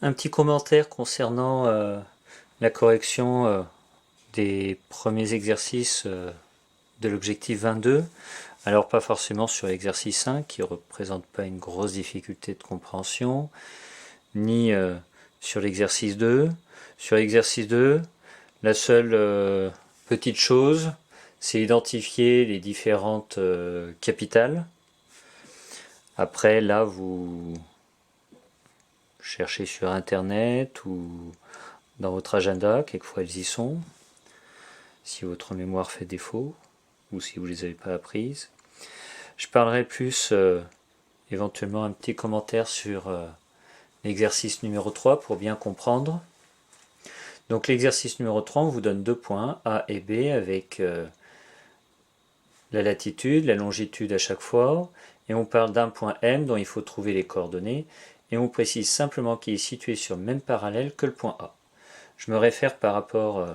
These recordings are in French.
Un petit commentaire concernant la correction des premiers exercices de l'objectif 22. Alors pas forcément sur l'exercice 5 qui ne représente pas une grosse difficulté de compréhension, ni sur l'exercice 2. Sur l'exercice 2, la seule petite chose, c'est identifier les différentes capitales. Après, là, vous cherchez sur internet ou dans votre agenda, quelquefois elles y sont, si votre mémoire fait défaut ou si vous ne les avez pas apprises. Je parlerai plus éventuellement un petit commentaire sur l'exercice numéro 3 pour bien comprendre. Donc l'exercice numéro 3, on vous donne 2 points, A et B, avec la latitude, la longitude à chaque fois, et on parle d'un point M dont il faut trouver les coordonnées, et on précise simplement qu'il est situé sur le même parallèle que le point A. Je me réfère par rapport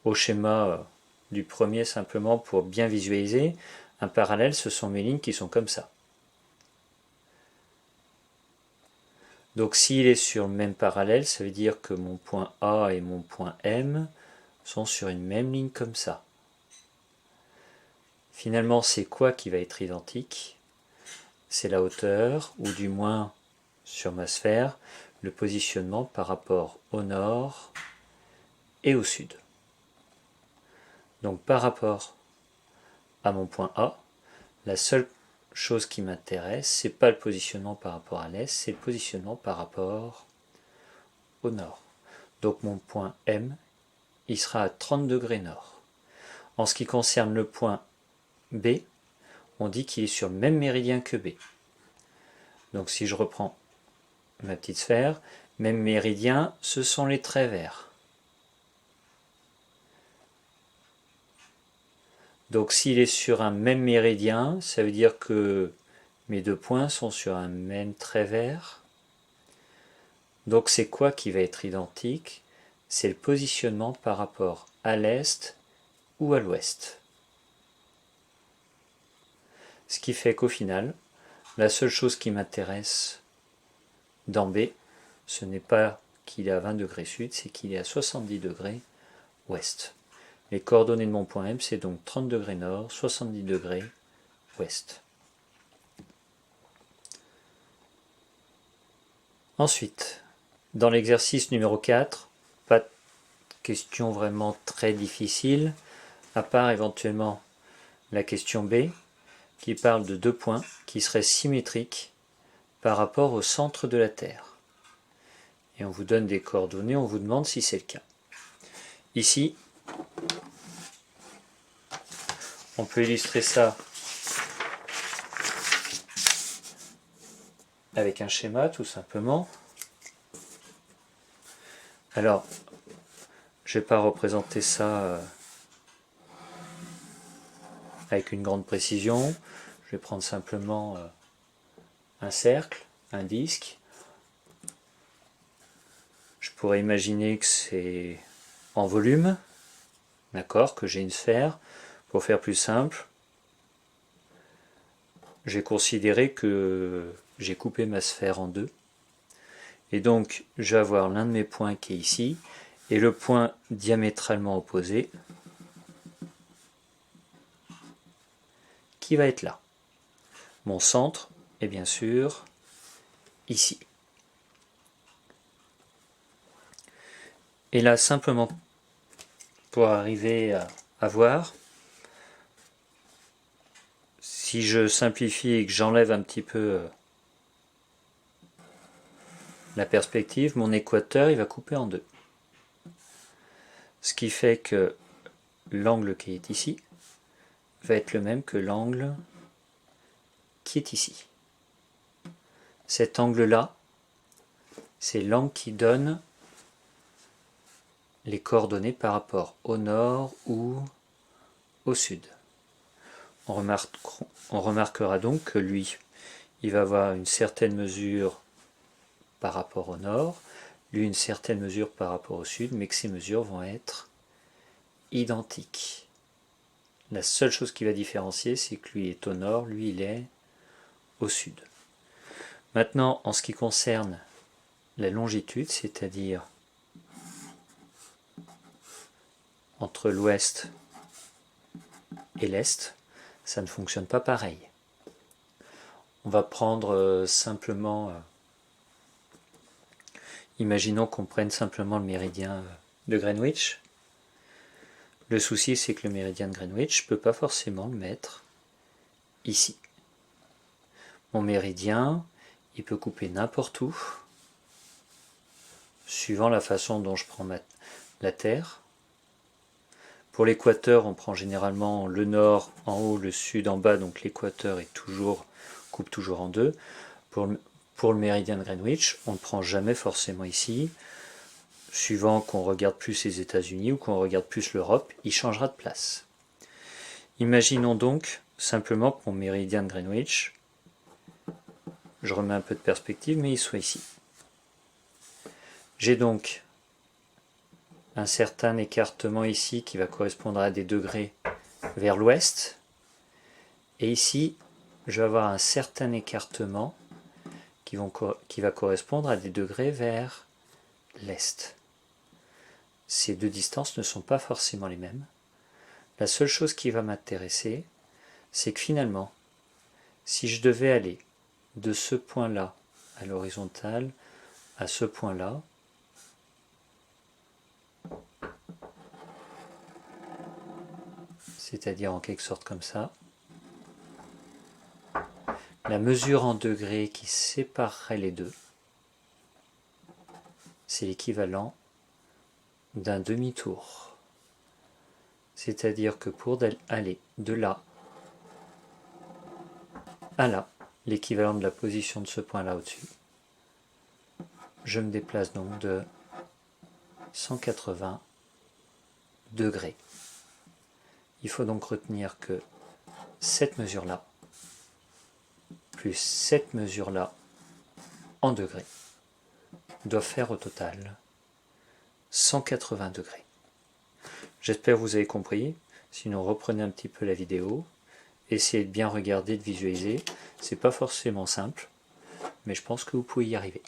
au schéma du premier simplement pour bien visualiser. Un parallèle, ce sont mes lignes qui sont comme ça. Donc s'il est sur le même parallèle, ça veut dire que mon point A et mon point M sont sur une même ligne comme ça. Finalement, c'est quoi qui va être identique? C'est la hauteur, ou du moins sur ma sphère, le positionnement par rapport au nord et au sud. Donc par rapport à mon point A, la seule chose qui m'intéresse, c'est pas le positionnement par rapport à l'est, c'est le positionnement par rapport au nord. Donc mon point M, il sera à 30 degrés nord. En ce qui concerne le point B, on dit qu'il est sur le même méridien que B. Donc si je reprends ma petite sphère, même méridien, ce sont les traits verts. Donc s'il est sur un même méridien, ça veut dire que mes 2 points sont sur un même trait vert. Donc c'est quoi qui va être identique? C'est le positionnement par rapport à l'est ou à l'ouest. Ce qui fait qu'au final, la seule chose qui m'intéresse dans B, ce n'est pas qu'il est à 20 degrés sud, c'est qu'il est à 70 degrés ouest. Les coordonnées de mon point M, c'est donc 30 degrés nord, 70 degrés ouest. Ensuite, dans l'exercice numéro 4, pas de question vraiment très difficile, à part éventuellement la question B, qui parle de 2 points qui seraient symétriques par rapport au centre de la Terre. Et on vous donne des coordonnées, on vous demande si c'est le cas. Ici, on peut illustrer ça avec un schéma tout simplement. Alors, je ne vais pas représenter ça avec une grande précision. Je vais prendre simplement un cercle, un disque. Je pourrais imaginer que c'est en volume, d'accord, que j'ai une sphère. Pour faire plus simple, j'ai considéré que j'ai coupé ma sphère en deux. Et donc, je vais avoir l'un de mes points qui est ici, et le point diamétralement opposé, qui va être là. Mon centre est bien sûr ici. Et là, simplement, pour arriver à voir, si je simplifie et que j'enlève un petit peu la perspective, mon équateur, il va couper en deux. Ce qui fait que l'angle qui est ici va être le même que l'angle qui est ici. Cet angle-là, c'est l'angle qui donne les coordonnées par rapport au nord ou au sud. On remarquera donc que lui, il va avoir une certaine mesure par rapport au nord, lui une certaine mesure par rapport au sud, mais que ces mesures vont être identiques. La seule chose qui va différencier, c'est que lui est au nord, lui il est au sud. Maintenant, en ce qui concerne la longitude, c'est-à-dire entre l'ouest et l'est, ça ne fonctionne pas pareil. On va prendre simplement, imaginons qu'on prenne simplement le méridien de Greenwich. Le souci, c'est que le méridien de Greenwich, je ne peux pas forcément le mettre ici. Mon méridien, il peut couper n'importe où, suivant la façon dont je prends la Terre. Pour l'équateur, on prend généralement le nord en haut, le sud en bas, donc l'équateur coupe toujours en deux. Pour le méridien de Greenwich, on ne prend jamais forcément ici. Suivant qu'on regarde plus les États-Unis ou qu'on regarde plus l'Europe, il changera de place. Imaginons donc simplement que mon méridien de Greenwich, je remets un peu de perspective, mais il soit ici. J'ai donc un certain écartement ici qui va correspondre à des degrés vers l'ouest. Et ici, je vais avoir un certain écartement qui va correspondre à des degrés vers l'est. Ces deux distances ne sont pas forcément les mêmes. La seule chose qui va m'intéresser, c'est que finalement, si je devais aller de ce point-là à l'horizontale à ce point-là, c'est-à-dire en quelque sorte comme ça, la mesure en degrés qui séparerait les deux, c'est l'équivalent d'un demi-tour. C'est-à-dire que pour aller de là à là, l'équivalent de la position de ce point-là au-dessus, je me déplace donc de 180 degrés. Il faut donc retenir que cette mesure-là, plus cette mesure-là en degrés, doit faire au total 180 degrés. J'espère que vous avez compris. Sinon, reprenez un petit peu la vidéo. Essayez de bien regarder, de visualiser. C'est pas forcément simple, mais je pense que vous pouvez y arriver.